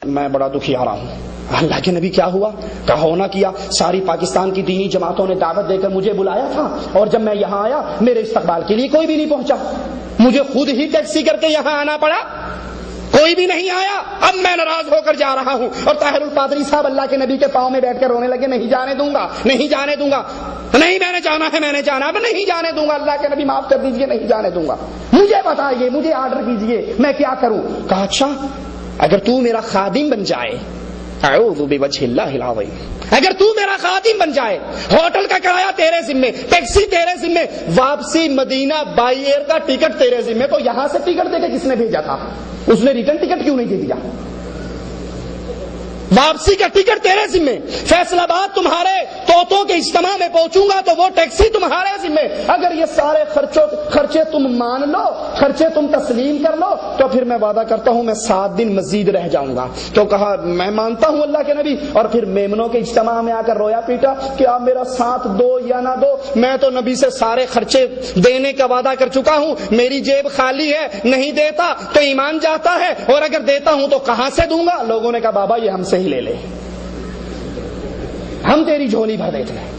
میں بڑا دکھی آ رہا ہوں. اللہ کے نبی کیا ہوا؟ کہا ہونا کیا ساری پاکستان کی دینی جماعتوں نے دعوت دے کر مجھے بلایا تھا اور جب میں یہاں آیا میرے استقبال کے لیے کوئی بھی نہیں پہنچا. مجھے خود ہی ٹیکسی کر کے یہاں آنا پڑا, کوئی بھی نہیں آیا. اب میں ناراض ہو کر جا رہا ہوں اور طاہر القادری صاحب اللہ کے نبی کے پاؤں میں بیٹھ کر رونے لگے, نہیں جانے دوں گا, نہیں جانے دوں گا, نہیں میں نے جانا ہے, میں نے جانا, اب نہیں جانے دوں گا, اللہ کے نبی معاف کر دیجئے, نہیں جانے دوں گا, مجھے بتائیے, مجھے آرڈر کیجئے, میں کیا کروں؟ کہا اچھا اگر تو میرا خادم بن جائے, اعوذ بوجہ اللہ العظیم, اگر تو میرا خادم بن جائے, ہوٹل کا کرایہ تیرے ذمے, ٹیکسی تیرے ذمے, واپسی مدینہ بائی ایئر کا ٹکٹ تیرے ذمے, تو یہاں سے ٹکٹ دے کے کس نے بھیجا تھا؟ اس نے ریٹرن ٹکٹ کیوں نہیں دے دیا؟ واپسی کا ٹکٹ تیرے ذمے, فیصل آباد تمہارے طوطوں کے اجتماع میں پہنچوں گا تو وہ ٹیکسی تمہارے ذمے. اگر یہ سارے خرچے تم مان لو, خرچے تم تسلیم کر لو, تو پھر میں وعدہ کرتا ہوں میں 7 دن مزید رہ جاؤں گا. تو کہا میں مانتا ہوں اللہ کے نبی, اور پھر میمنوں کے اجتماع میں آ کر رویا پیٹا کہ آپ میرا ساتھ دو یا نہ دو, میں تو نبی سے سارے خرچے دینے کا وعدہ کر چکا ہوں, میری جیب خالی ہے, نہیں دیتا تو ایمان جاتا ہے, اور اگر دیتا ہوں تو کہاں سے دوں گا؟ لوگوں نے کہا بابا یہ ہم سے ہی لے لے, ہم تیری جھولی بھر دیتے ہیں.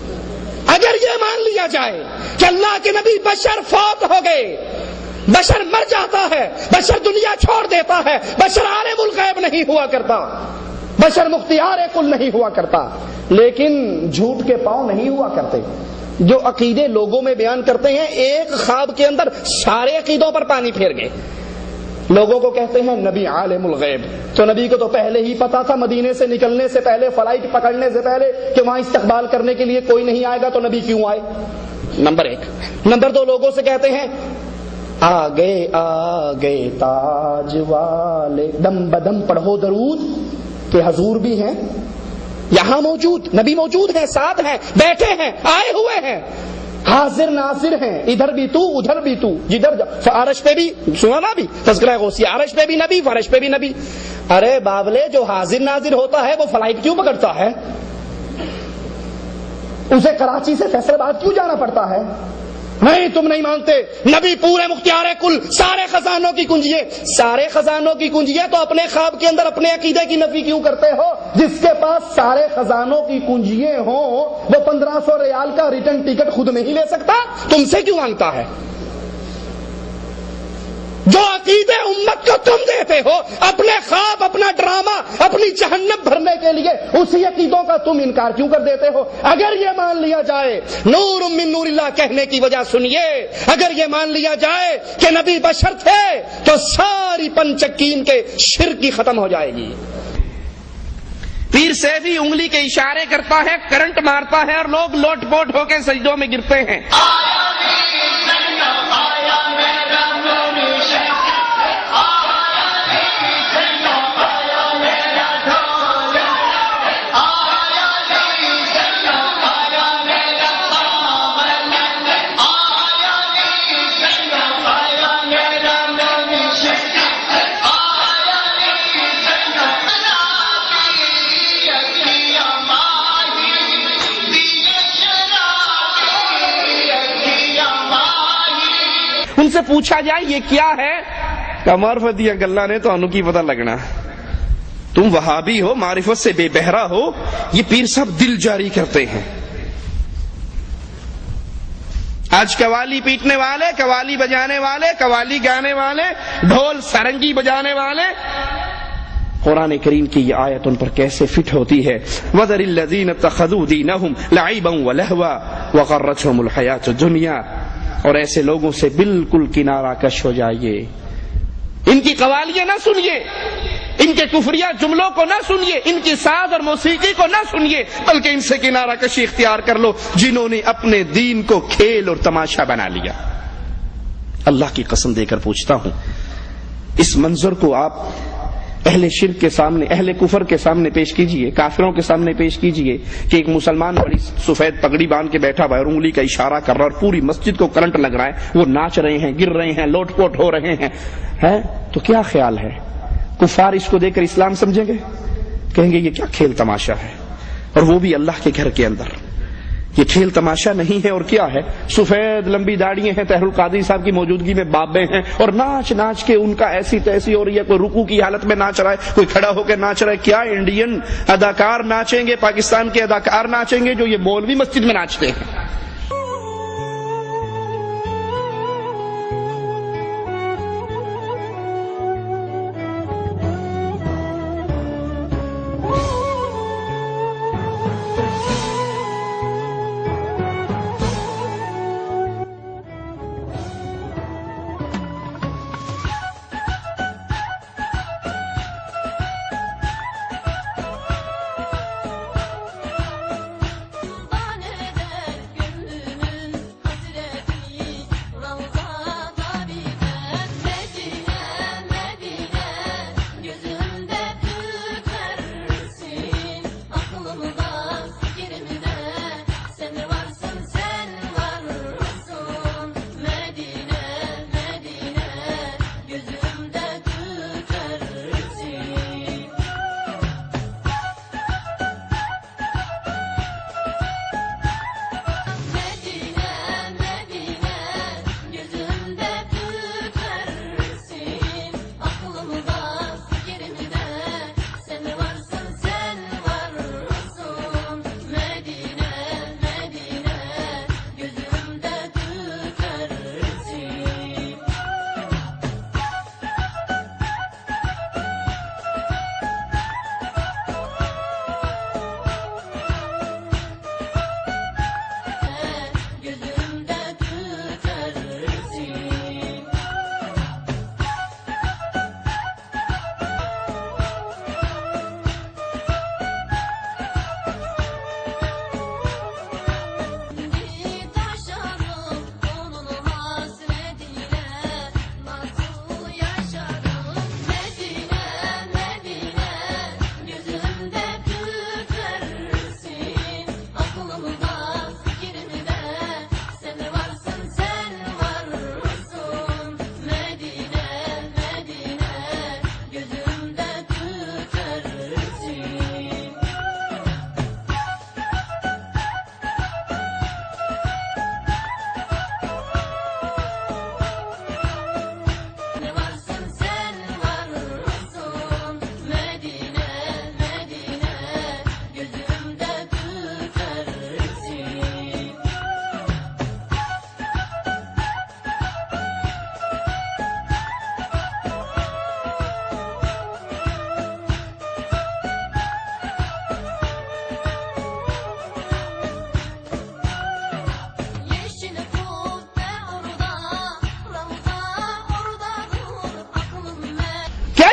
اگر یہ مان لیا جائے کہ اللہ کے نبی بشر فوت ہو گئے, بشر مر جاتا ہے, بشر دنیا چھوڑ دیتا ہے, بشر عالم الغیب نہیں ہوا کرتا, بشر مختار کل نہیں ہوا کرتا, لیکن جھوٹ کے پاؤں نہیں ہوا کرتے. جو عقیدے لوگوں میں بیان کرتے ہیں ایک خواب کے اندر سارے عقیدوں پر پانی پھیر گئے. لوگوں کو کہتے ہیں نبی عالم الغیب, تو نبی کو تو پہلے ہی پتا تھا مدینے سے نکلنے سے پہلے, فلائٹ پکڑنے سے پہلے کہ وہاں استقبال کرنے کے لیے کوئی نہیں آئے گا, تو نبی کیوں آئے؟ نمبر 1. نمبر 2, لوگوں سے کہتے ہیں آگے تاج والے, دم بدم پڑھو درود, کہ حضور بھی ہیں یہاں موجود, نبی موجود ہیں, ساتھ ہیں, بیٹھے ہیں, آئے ہوئے ہیں, حاضر ناظر ہیں, ادھر بھی تو ادھر بھی تو, جدھر عرش پہ بھی سنا نا, بھی تذکرہ غوثیہ, عرش پہ بھی نبی, فرش پہ بھی نبی. ارے بابلے, جو حاضر ناظر ہوتا ہے وہ فلائٹ کیوں پکڑتا ہے؟ اسے کراچی سے فیصل آباد کیوں جانا پڑتا ہے؟ نہیں تم نہیں مانتے, نبی پورے مختار کل, سارے خزانوں کی کنجیے, سارے خزانوں کی کنجیے, تو اپنے خواب کے اندر اپنے عقیدے کی نفی کیوں کرتے ہو؟ جس کے پاس سارے خزانوں کی کنجیے ہوں وہ 1500 ریال کا ریٹرن ٹکٹ خود نہیں لے سکتا, تم سے کیوں مانگتا ہے؟ جو عقیدے امت کو تم دیتے ہو, اپنے خواب, اپنا ڈرامہ, اپنی جہنم بھرنے کے لیے, اسی عقیدوں کا تم انکار کیوں کر دیتے ہو؟ اگر یہ مان لیا جائے نور من نور اللہ کہنے کی وجہ سنیے, اگر یہ مان لیا جائے کہ نبی بشر تھے تو ساری پنچکین کے شرک کی ختم ہو جائے گی. پیر سیفی انگلی کے اشارے کرتا ہے, کرنٹ مارتا ہے, اور لوگ لوٹ پوٹ ہو کے سجدوں میں گرتے ہیں. ان سے پوچھا جائے یہ کیا ہے, معرفت دیا گلا نے تو انو کی پتہ لگنا, تم وہابی ہو, معرفت سے بے بہرا ہو, یہ پیر صاحب دل جاری کرتے ہیں. آج قوالی پیٹنے والے, قوالی بجانے والے, قوالی گانے والے, ڈھول سرنگی بجانے والے, قرآن کریم کی یہ آیت ان پر کیسے فٹ ہوتی ہے. وَذَرِ الَّذِينَ اتَّخَذُوا دِينَهُمْ لَعِبًا وَلَهْوًا وَغَرَّتْهُمُ الْحَيَاةُ الدُّنْيَا, اور ایسے لوگوں سے بالکل کنارہ کش ہو جائیے. ان کی قوالیاں نہ سنیے, ان کے کفریہ جملوں کو نہ سنیے, ان کی ساز اور موسیقی کو نہ سنیے, بلکہ ان سے کنارہ کشی اختیار کر لو جنہوں نے اپنے دین کو کھیل اور تماشا بنا لیا. اللہ کی قسم دے کر پوچھتا ہوں, اس منظر کو آپ اہل شرک کے سامنے, اہل کفر کے سامنے پیش کیجئے, کافروں کے سامنے پیش کیجئے کہ ایک مسلمان بڑی سفید پگڑی باندھ کے بیٹھا ہوا ہے اور انگلی کا اشارہ کر رہا ہے اور پوری مسجد کو کرنٹ لگ رہا ہے, وہ ناچ رہے ہیں, گر رہے ہیں, لوٹ پوٹ ہو رہے ہیں, تو کیا خیال ہے؟ کفار اس کو دیکھ کر اسلام سمجھیں گے؟ کہیں گے یہ کیا کھیل تماشا ہے, اور وہ بھی اللہ کے گھر کے اندر. یہ کھیل تماشا نہیں ہے اور کیا ہے؟ سفید لمبی داڑیاں ہیں، طاہر القادری صاحب کی موجودگی میں بابے ہیں، اور ناچ ناچ کے ان کا ایسی تیسی ہو رہی ہے، کوئی رکوع کی حالت میں ناچ رہا ہے، کوئی کھڑا ہو کے ناچ رہا ہے۔ کیا انڈین اداکار ناچیں گے، پاکستان کے اداکار ناچیں گے جو یہ مولوی مسجد میں ناچتے ہیں؟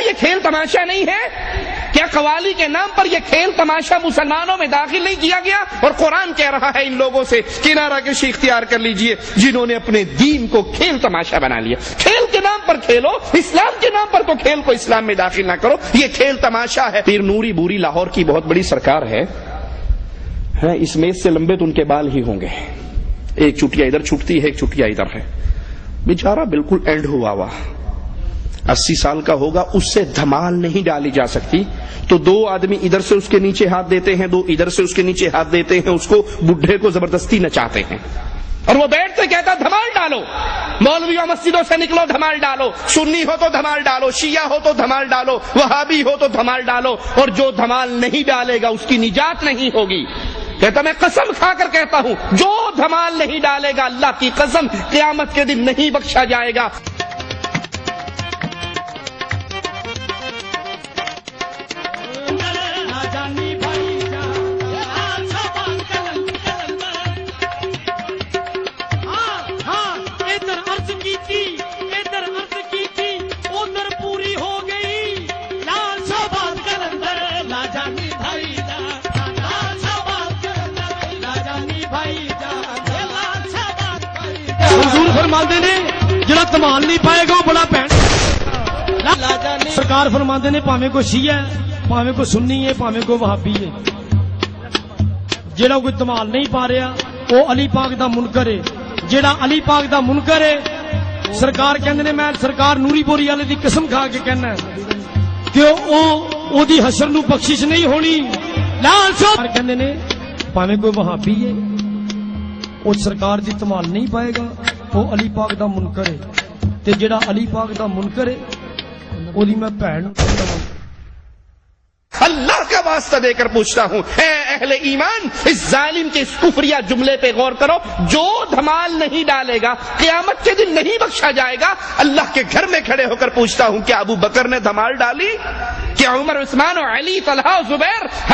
یہ کھیل تماشا نہیں ہے؟ کیا قوالی کے نام پر یہ کھیل تماشا مسلمانوں میں داخل نہیں کیا گیا؟ اور قرآن کہہ رہا ہے ان لوگوں سے کنارہ کشی اختیار کر لیجئے جنہوں نے اپنے دین کو کھیل تماشا بنا لیا۔ کھیل کے نام پر کھیلو، اسلام کے نام پر تو کھیل کو اسلام میں داخل نہ کرو، یہ کھیل تماشا ہے۔ پیر نوری بوری لاہور کی بہت بڑی سرکار ہے، اس میز سے لمبے تو ان کے بال ہی ہوں گے، ایک چٹیا ادھر چھٹتی ہے، ایک چٹیا ادھر ہے، بیچارہ بالکل اینڈ ہوا ہوا 80 سال کا ہوگا، اس سے دھمال نہیں ڈالی جا سکتی، تو دو آدمی ادھر سے اس کے نیچے ہاتھ دیتے ہیں، دو ادھر سے اس کے نیچے ہاتھ دیتے ہیں، اس کو بڈھے کو زبردستی نچاتے ہیں، اور وہ بیٹھ سے کہتا دھمال ڈالو، مولویوں مسجدوں سے نکلو دھمال ڈالو، سنی ہو تو دھمال ڈالو، شیعہ ہو تو دھمال ڈالو، وہابی ہو تو دھمال ڈالو، اور جو دھمال نہیں ڈالے گا اس کی نجات نہیں ہوگی۔ کہتا میں قسم کھا کر کہتا ہوں جو دھمال نہیں ڈالے گا اللہ کی قسم قیامت کے دن نہیں بخشا جائے گا۔ حضور فرماندے نے جڑا تمال نہیں پائے گا وہ بڑا بہن۔ سرکار فرماندے نے پاویں کوئی شیعہ ہے، پاویں کوئی سنی ہے، پاویں کوئی وہابی ہے، جڑا کوئی تمال نہیں پا رہا وہ علی پاک دا منکر ہے، جڑا علی پاک دا منکر ہے سرکار کہندے نے میں سرکار نوری بوری والے دی قسم کھا کے کہنا ہے کہ او دی حشر نو بخشش نہیں ہونی۔ لال سو کہندے نے پاویں کوئی وہابی ہے، ਉਹ ਸਰਕਾਰ ਦੀ ਧਮਾਲ ਨਹੀਂ ਪਾਏਗਾ, ਉਹ ਅਲੀ ਪਾਕ ਦਾ ਮੁਨਕਰ ਹੈ। ਤੇ ਜਿਹੜਾ ਅਲੀ ਪਾਕ ਦਾ ਮੁਨਕਰ ਹੈ ਉਹਦੀ ਮੈਂ ਭੈਣ ਨੂੰ ਕਹਿੰਦਾ اللہ کا واسطہ دے کر پوچھتا ہوں، اے اہل ایمان، اس ظالم کے اس کفریہ جملے پہ غور کرو، جو دھمال نہیں ڈالے گا قیامت کے دن نہیں بخشا جائے گا۔ اللہ کے گھر میں کھڑے ہو کر پوچھتا ہوں، کیا ابو بکر نے دھمال ڈالی؟ کیا عمر، عثمان اور علی، طلحہ اور زبیر